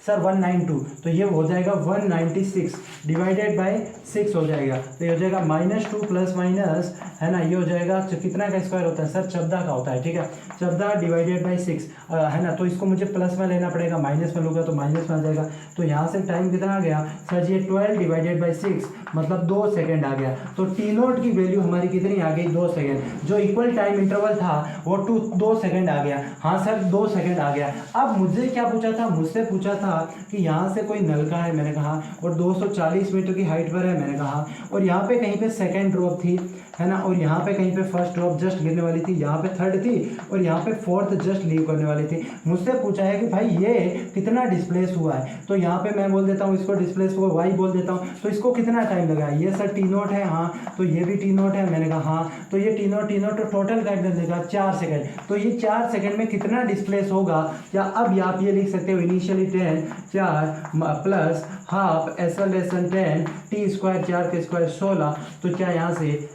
सर 192, तो ये हो जाएगा 196 डिवाइडेड बाय 6 हो जाएगा। तो ये हो जाएगा -2 प्लस माइनस है ना, ये हो जाएगा कितना का स्क्वायर होता है सर, 14 का होता है ठीक है, 14 डिवाइडेड बाय 6 है ना। तो इसको मुझे प्लस में लेना पड़ेगा, माइनस में लूँगा तो माइनस में आ जाएगा। तो यहाँ से टाइम कितना आ गया सर जी, 12 डिवाइडेड बाई 6 मतलब 2 सेकेंड आ गया। तो टी नोट की वैल्यू हमारी कितनी आ गई, 2 सेकेंड। जो इक्वल टाइम इंटरवल था वो 2 सेकेंड आ गया। हाँ सर 2 सेकेंड आ गया। अब मुझे क्या पूछा था, मुझसे पूछा था कि यहाँ से कोई नलका है, मैंने कहा, और 240 मीटर की हाइट पर है, मैंने कहा, और यहाँ पे कहीं पे सेकेंड ड्रॉप थी है ना, और यहाँ पे कहीं पे फर्स्ट ड्रॉप जस्ट गिरने वाली थी, यहाँ पे थर्ड थी और यहाँ पे फोर्थ जस्ट लीव करने वाली थी। मुझसे पूछा है कि भाई ये कितना डिस्प्लेस हुआ है, तो यहाँ पे मैं बोल देता हूँ इसको डिस्प्लेस हुआ वाई बोल देता हूँ। तो इसको कितना टाइम लगा, ये सर टी नोट है, हाँ तो ये भी टी नोट है, मैंने कहा हाँ, तो ये टी नोट तो टोटल कर देगा 4 सेकेंड। तो ये 4 सेकेंड में कितना डिस्प्लेस होगा, या अब आप ये लिख सकते हो initially 10 4 plus half acceleration 10 T square 4 के स्क्वायर 16। तो क्या यहाँ से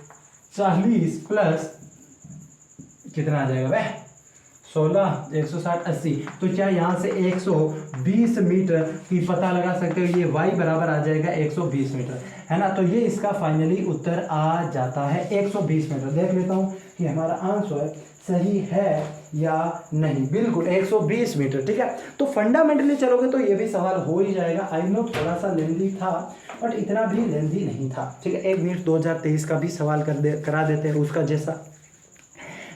40 प्लस कितना आ जाएगा वह 16 160 80। तो क्या यहाँ से 120 मीटर की पता लगा सकते हो, ये y बराबर आ जाएगा 120 मीटर है ना। तो ये इसका फाइनली उत्तर आ जाता है 120 मीटर। देख लेता हूँ कि हमारा आंसर सही है या नहीं। बिल्कुल 120 मीटर ठीक है। तो फंडामेंटली चलोगे तो ये भी सवाल हो ही जाएगा। आई नो थोड़ा सा लेंदी था बट इतना भी लेंदी नहीं था ठीक है। 1 मिनट 2023 का भी सवाल करा देते हैं उसका जैसा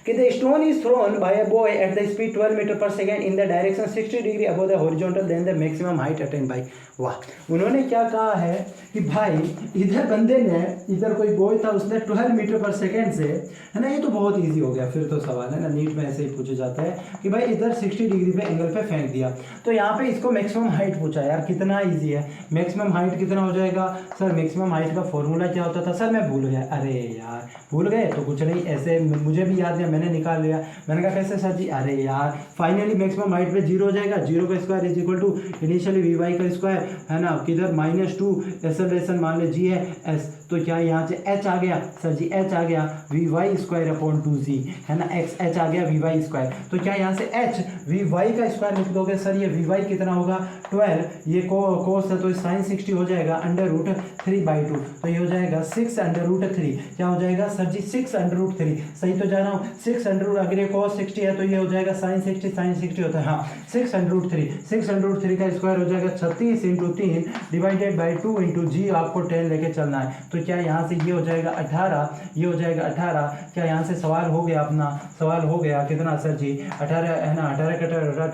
कि the stone is thrown by a boy at the speed 12 meter per second in the direction 60 degree above the horizontal, then the maximum height attained by। वाह, उन्होंने क्या कहा है कि भाई इधर बंदे ने, इधर कोई बॉय था उसने 12 मीटर पर सेकेंड से है ना, ये तो बहुत इजी हो गया फिर तो सवाल है ना, नीट में ऐसे ही पूछे जाता है कि भाई इधर 60 डिग्री पे एंगल पे फेंक दिया। तो यहाँ पे इसको मैक्सिमम हाइट पूछा यार, कितना ईजी है। मैक्सिमम हाइट कितना हो जाएगा सर, मैक्सिमम हाइट का फॉर्मूला क्या होता था सर, मैं भूल गया। अरे यार भूल गए तो कुछ नहीं, ऐसे मुझे भी याद है, मैंने निकाल लिया। मैंने कहा कैसे सर जी, अरे यार फाइनली मैक्सिमम हाइट पे 0 हो जाएगा, 0 का square is equal to initially v y का स्क्वायर है ना, किधर -2 एक्सेलरेशन मान ले जी है एस। तो क्या यहाँ से एच आ गया सर जी, एच आ गया we y square upon 2z है ना, एक्स एच आ गया वी वाई स्क्वायर। तो क्या यहाँ से एच वी वाई का स्क्वायर लिख दोगे सर, ये वी वाई कितना होगा 12, ये कोस है तो साइन 60 हो जाएगा √3/2। तो ये हो जाएगा 6√3। क्या हो जाएगा सर जी 6√3, सही तो जा रहा हूँ 6 अगर ये cos 60 है तो ये हो जाएगा sin 60 होता है हाँ 6√3 का स्क्वायर हो जाएगा 36 × 3 डिवाइडेड बाई 2 × g। आपको 10 लेके चलना है। तो क्या यहाँ से ये हो जाएगा 18, ये हो जाएगा 18। क्या यहाँ से सवाल हो गया, अपना सवाल हो गया कितना सर जी 18 है ना, 18 का 18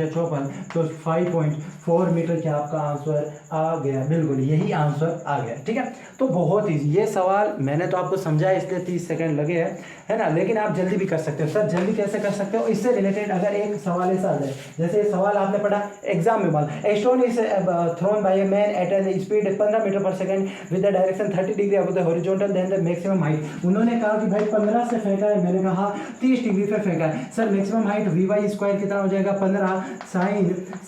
54 तो 5.4 मीटर क्या आपका आंसर आ गया। बिल्कुल यही आंसर आ गया ठीक है। तो बहुत ईजी ये सवाल, मैंने तो आपको समझाया इसलिए 30 सेकंड लगे हैं है ना, लेकिन आप जल्दी भी कर सकते हो। सर जल्दी कैसे कर सकते हो, इससे रिलेटेड अगर एक सवाल ऐसा आ जाए, जैसे सवाल आपने पढ़ा एग्जाम में, a stone is thrown by a man at an speed 15 metre per second with the direction 30 degree above the horizontal then the maximum height. उन्होंने कहा कि भाई 15 से फेंका है, मैंने कहा 30 डिग्री पे फेंका है। Sir maximum height v y square कितना हो जाएगा 15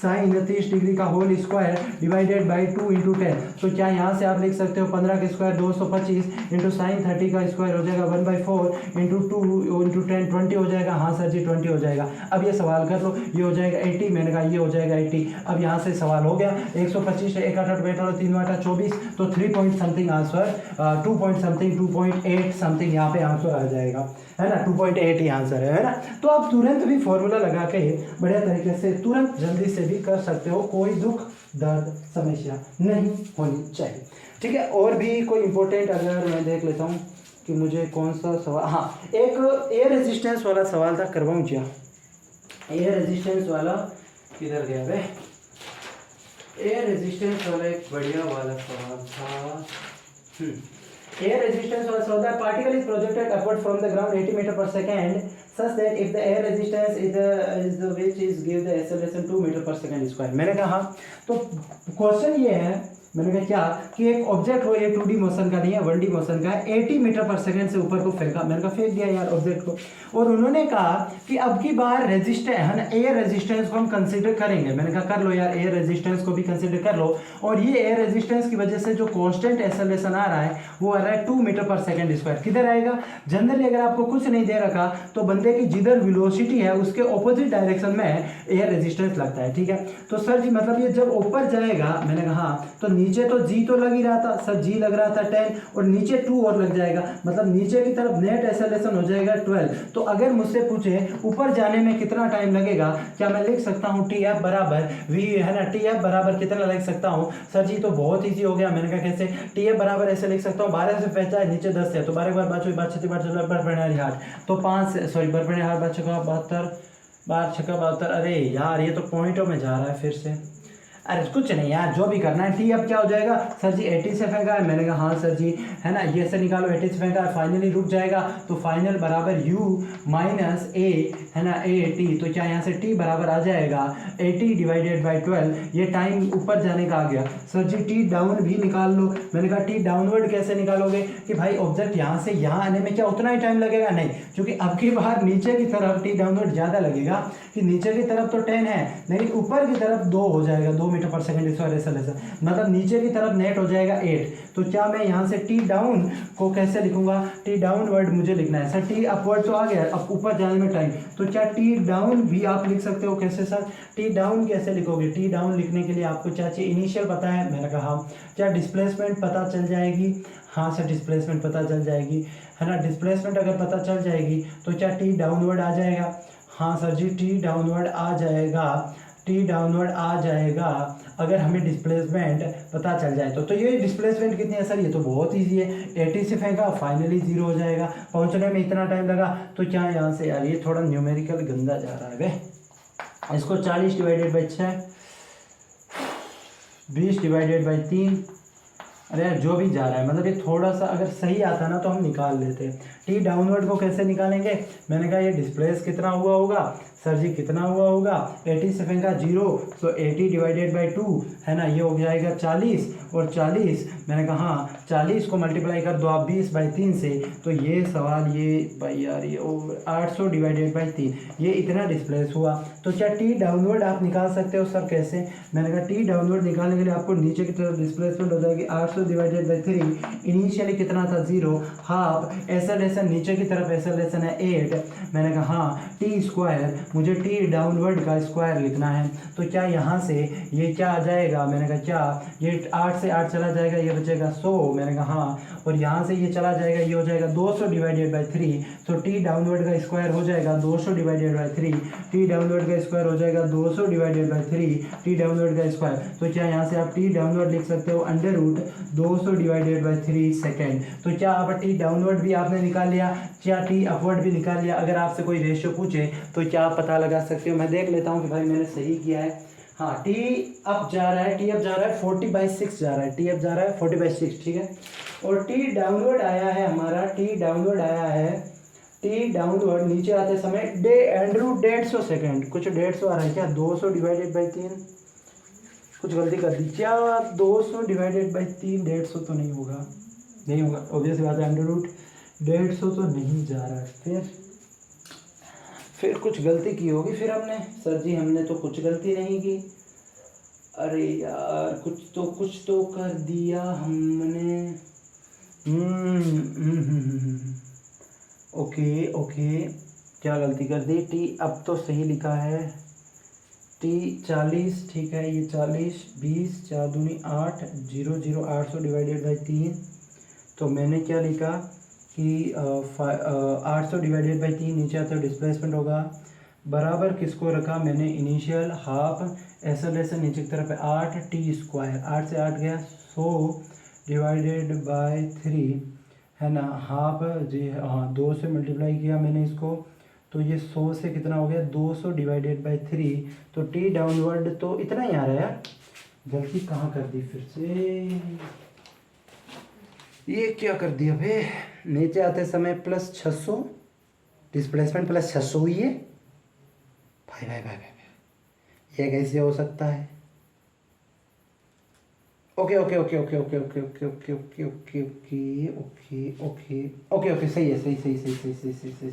साइन 30 डिग्री का होल स्क्वायर डिवाइडेड बाई 2 × 10। तो क्या यहाँ से आप लिख सकते हो 15 का स्क्वायर 225 इंटू साइन 30 का स्क्वायर हो जाएगा 1/4 इंटू 2 × 10 20 हो जाएगा। हाँ सर जी 20 हो जाएगा। अब ये सवाल कर लो, ये हो जाएगा 80, मैंने कहा ये हो जाएगा 80। अब यहाँ से सवाल हो गया 125 1 8 बेटा और 3 8 24 तो 3 point something answer 2 point something 2.8 something यहाँ पे आंसर आ जाएगा है ना, 2.8 ही आंसर है ना। तो आप तुरंत भी फॉर्मूला लगा के बढ़िया तरीके से तुरंत जल्दी से भी कर सकते हो, कोई दुख दर्द समस्या नहीं होनी चाहिए ठीक है। और भी कोई इंपॉर्टेंट अगर मैं देख लेता हूँ कि मुझे कौन सा सवाल, हाँ एक एयर रेजिस्टेंस वाला सवाल था, करवाऊँ क्या? एयर रेजिस्टेंस वाला किधर गया भाई? एयर रेजिस्टेंस वाला एक बढ़िया वाला सवाल था। एयर रेजिस्टेंस वाला सवाल था, particle is projected upward from the ground 80 metre per second such that if the air resistance is which is give the acceleration 2 metre per second square. मैंने कहा तो क्वेश्चन ये है मैंने कहा क्या कि एक ऑब्जेक्ट हो, ये 2D मोशन का नहीं है, 1D मोशन का है, 80 मीटर पर सेकंड से ऊपर को फेंका। मैंने कहा फेंक दिया यार ऑब्जेक्ट को। और उन्होंने कहा कि अब की बार रेजिस्टेंस है ना, एयर रेजिस्टेंस को हम कंसीडर करेंगे। मैंने कहा कर लो यार, एयर रेजिस्टेंस को भी कंसीडर कर लो। और ये एयर रेजिस्टेंस की वजह से जो कांस्टेंट एक्सेलरेशन आ रहा है वो आ रहा है 2 मीटर पर सेकंड स्क्वायर। किधर आएगा? जनरली अगर आपको कुछ नहीं दे रखा तो बंदे की जिधर वेलोसिटी है उसके ऑपोजिट डायरेक्शन में एयर रेजिस्टेंस लगता है, ठीक है। तो सर जी मतलब ये जब ऊपर जाएगा, मैंने कहा हाँ, तो नीचे तो जी तो लग ही रहा था सर, जी लग रहा था 10 और नीचे 2 और लग जाएगा, मतलब नीचे की तरफ नेट एक्सेलरेशन हो जाएगा 12। तो अगर मुझसे पूछे ऊपर जाने में कितना टाइम लगेगा, क्या मैं लिख सकता हूँ टी एफ बराबर वी, है ना, टी एफ बराबर कितना लिख सकता हूँ? सर जी तो बहुत ईजी हो गया। मैंने कहा कैसे? टी एफ बराबर ऐसे लिख सकता हूँ, 12 से पहचा है, नीचे 10 है, तो 12 बार 5 5 6 5 6 बरपणे हाथ, तो 5 सॉरी बरपणे हाथ 5 6 72 12 6 72। अरे यार ये तो पॉइंटों में जा रहा है फिर से। अरे कुछ नहीं यार, जो भी करना है। टी अब क्या हो जाएगा? सर जी 80 से फेंका है। मैंने कहा हाँ सर जी, है ना, ये से निकालो, 80 से फेंका है, फाइनली रुक जाएगा, तो फाइनल बराबर u माइनस ए, है ना, ए टी। तो क्या यहाँ से t बराबर आ जाएगा 80 डिवाइडेड बाई 12। ये टाइम ऊपर जाने का आ गया। सर जी टी डाउन भी निकाल लो। मैंने कहा टी डाउनवर्ड कैसे निकालोगे कि भाई ऑब्जेक्ट यहाँ से यहाँ आने में क्या उतना ही टाइम लगेगा? नहीं, क्योंकि अब की बार नीचे की तरफ टी डाउनवर्ड ज़्यादा लगेगा, कि नीचे की तरफ तो 10 है लेकिन ऊपर की तरफ 2 हो जाएगा, 2 मीटर पर सेकंड स्क्वायर ऐसा, मतलब नीचे की तरफ नेट हो जाएगा 8। तो क्या मैं यहाँ से टी डाउन को कैसे लिखूंगा? टी डाउनवर्ड मुझे लिखना है सर, टी अपवर्ड तो आ गया, अब ऊपर जाने में टाइम, तो क्या टी डाउन भी आप लिख सकते हो? कैसे सर? टी डाउन कैसे लिखोगे? टी डाउन लिखने के लिए आपको क्या चाहिए? इनिशियल पता है? मैंने कहा हाँ। क्या डिस्प्लेसमेंट पता चल जाएगी? हाँ सर डिस्प्लेसमेंट पता चल जाएगी, है ना। डिस्प्लेसमेंट अगर पता चल जाएगी तो क्या टी डाउनवर्ड आ जाएगा? हाँ सर जी टी डाउनवर्ड आ जाएगा, टी डाउनवर्ड आ जाएगा अगर हमें डिस्प्लेसमेंट पता चल जाए तो ये डिस्प्लेसमेंट कितनी है सर? ये तो बहुत इजी है, 80 से फेंका फाइनली 0 हो जाएगा, पहुंचने में इतना टाइम लगा। तो क्या यहाँ से यार ये थोड़ा न्यूमेरिकल गंदा जा रहा है वे। इसको 40 डिवाइडेड बाई 6, 20 डिवाइडेड बाई 3। अरे यार जो भी जा रहा है, मतलब ये थोड़ा सा अगर सही आता ना तो हम निकाल लेते। टी डाउनवर्ड को कैसे निकालेंगे? मैंने कहा ये डिस्प्लेस कितना हुआ होगा सर जी, कितना हुआ होगा? 80 से फेंका 0, तो 80 डिवाइडेड बाई 2, है ना, ये हो जाएगा 40, और 40 मैंने कहा हाँ 40 को मल्टीप्लाई कर दो आप 20 बाई 3 से, तो ये सवाल ये भाई यार ये 800 डिवाइडेड बाई 3, ये इतना डिस्प्लेस हुआ। तो क्या टी डाउनवर्ड आप निकाल सकते हो सर? कैसे? मैंने कहा टी डाउनवर्ड निकालने के लिए आपको नीचे की तरफ डिस्प्लेसमेंट हो जाएगी 800 डिवाइडेड बाई 3, इनिशियली कितना था 0, हाफ एक्सेलरेशन नीचे की तरफ एक्सेलरेशन है 8। मैंने कहा हाँ टी स्क्वायर, मुझे टी डाउनवर्ड का स्क्वायर लिखना है, तो क्या यहाँ से ये क्या आ जाएगा? मैंने कहा क्या, ये 8 से 8 चला जाएगा, ये बचेगा 100। मैंने कहा हाँ, और यहाँ से ये चला जाएगा, ये हो जाएगा 200 डिवाइडेड बाई 3, तो टी डाउनवर्ड का स्क्वायर हो जाएगा 200 डिवाइडेड बाई 3, टी डाउनवर्ड का स्क्वायर हो जाएगा 200 डिवाइडेड बाई 3, टी डाउनवर्ड का स्क्वायर। तो क्या यहाँ से आप टी डाउनवर्ड लिख सकते हो under root 200 divided by 3 second. तो क्या आप टी डाउनवर्ड भी आपने निकाल लिया, क्या टी अपवर्ड भी निकाल लिया? अगर आपसे कोई रेशियो पूछे तो क्या आप पता लगा सकते हो? मैं देख लेता हूँ कि भाई मैंने सही किया है। हाँ टी अप जा रहा है, टी अप जा रहा है 40/6 जा रहा है, टी अप जा रहा है 40/6, ठीक है। और टी डाउनवर्ड आया है हमारा, टी डाउनवर्ड आया है, टी डाउनवर्ड नीचे आते समय अंडर रूट 150 सेकेंड, कुछ 150 आ रहा है क्या? 200 डिवाइडेड बाई 3, कुछ गलती कर दी क्या? 200 डिवाइडेड बाई 3 150 तो नहीं होगा, नहीं होगा, ऑब्वियस बात है, अंडर रूट 150 तो नहीं जा रहा है। फिर कुछ गलती की होगी फिर हमने। सर जी हमने तो कुछ गलती नहीं की। अरे यार कुछ तो कर दिया हमने। ओके, क्या गलती कर दी? टी अब तो सही लिखा है, टी 40, ठीक है, ये 40 20 4 दूनी 8 0 0 800 डिवाइडेड बाई 3। तो मैंने क्या लिखा कि 800 डिवाइडेड बाई 3, नीचे आता है डिस्प्लेसमेंट होगा, बराबर किसको रखा मैंने? इनिशियल हाफ एक्सेलरेशन नीचे की तरफ है 8 टी स्क्वायर, 8 से 8 गया 100 डिवाइडेड बाई 3, है ना, हाफ जी हाँ 2 से मल्टीप्लाई किया मैंने इसको, तो ये 100 से कितना हो गया 200 डिवाइडेड बाई 3। तो टी डाउनवर्ड तो इतना ही आ रहा है यार, गलती कहाँ कर दी फिर से? ये क्या कर दिया भाई? नीचे आते समय प्लस 600, डिस्प्लेसमेंट प्लस 600 हुई है। भाई ये कैसे हो सकता है? Okay okay okay okay okay okay okay okay okay okay okay okay okay okay okay सही है, सही सही सही सही सही सही सही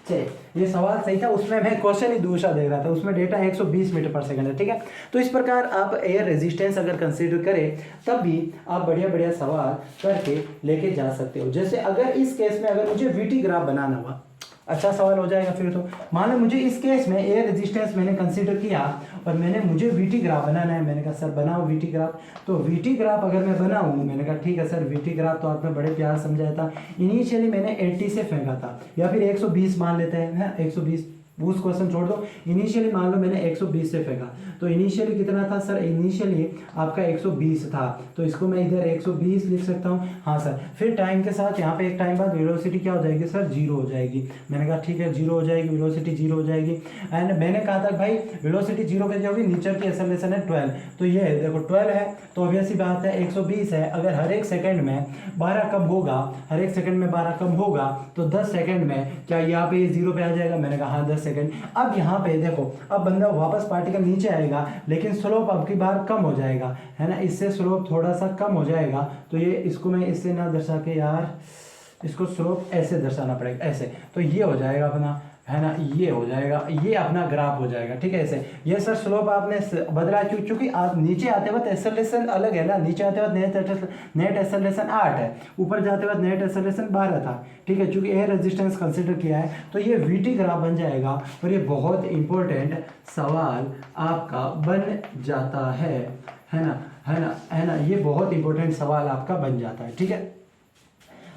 चलिए, ये सवाल सही था, उसमें मैं क्वेश्चन ही दूसरा देख रहा था, उसमें डेटा 120 मीटर पर सेकंड है, ठीक है। तो इस प्रकार आप एयर रेजिस्टेंस अगर कंसीडर करें तब भी आप बढ़िया बढ़िया सवाल करके लेके जा सकते हो। जैसे अगर इस केस में अगर मुझे वीटी ग्राफ बनाना हुआ, अच्छा सवाल हो जाएगा फिर तो। मान लो मुझे इस केस में एयर रेजिस्टेंस मैंने कंसीडर किया और मुझे वीटी ग्राफ बनाना है, मैंने कहा सर बनाओ वीटी ग्राफ। तो वीटी ग्राफ अगर मैं बनाऊं, मैंने कहा ठीक है सर वीटी ग्राफ तो आपने बड़े प्यार समझाया था। इनिशियली मैंने 80 से फेंका था, या फिर 120 मान लेते हैं, 120 उस क्वेश्चन छोड़ दो। इनिशियली मान लो मैंने 120 से फेंका, तो इनिशियली कितना था सर? इनिशियली आपका 120 था, तो इसको मैं इधर 120 लिख सकता हूँ। हाँ सर, फिर टाइम के साथ यहाँ पे एक टाइम बाद वेलोसिटी क्या हो जाएगी सर? 0 हो जाएगी। मैंने कहा ठीक है 0 हो जाएगी, वेलोसिटी 0 हो जाएगी। एंड मैंने कहा था भाई वेलोसिटी 0 कैसे होगी? नेचर की एक्सेलरेशन है 12, तो ये देखो 12 है, तो ऑब्वियस सी बात है 120 है, अगर हर एक सेकंड में 12 कम होगा, हर एक सेकंड में 12 कम होगा, तो 10 सेकंड में क्या यहाँ पे 0 पे आ जाएगा? मैंने कहा हाँ 10 सेकंड। अब यहाँ पे देखो, अब बंदा वापस पार्टिकल नीचे आएगा, लेकिन स्लोप अब की बार कम हो जाएगा, है ना, इससे स्लोप थोड़ा सा कम हो जाएगा। तो ये इसको मैं इससे ना दर्शा के यार, इसको स्लोप ऐसे दर्शाना पड़ेगा, ऐसे, तो ये हो जाएगा अपना, है ना, ये हो जाएगा, ये अपना ग्राफ हो जाएगा, ठीक है ऐसे। ये सर स्लोप आपने बदला क्योंकि आप नीचे आते वक्त एक्सेलरेशन अलग है ना, नीचे आते वक्त नेट एक्सेलरेशन 8 है, ऊपर जाते वक्त नेट एक्सेलरेशन 12 था, ठीक है, क्योंकि एयर रेजिस्टेंस कंसिडर किया है, तो ये वीटी ग्राफ बन जाएगा और ये बहुत इंपॉर्टेंट सवाल आपका बन जाता है ना, है ना, है ना, ये बहुत इंपॉर्टेंट सवाल आपका बन जाता है, ठीक है।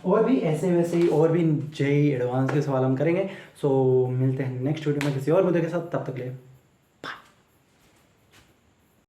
और भी ऐसे वैसे ही और भी जेईई एडवांस के सवाल हम करेंगे। सो मिलते हैं नेक्स्ट वीडियो में किसी और मुद्दे के साथ, तब तक ले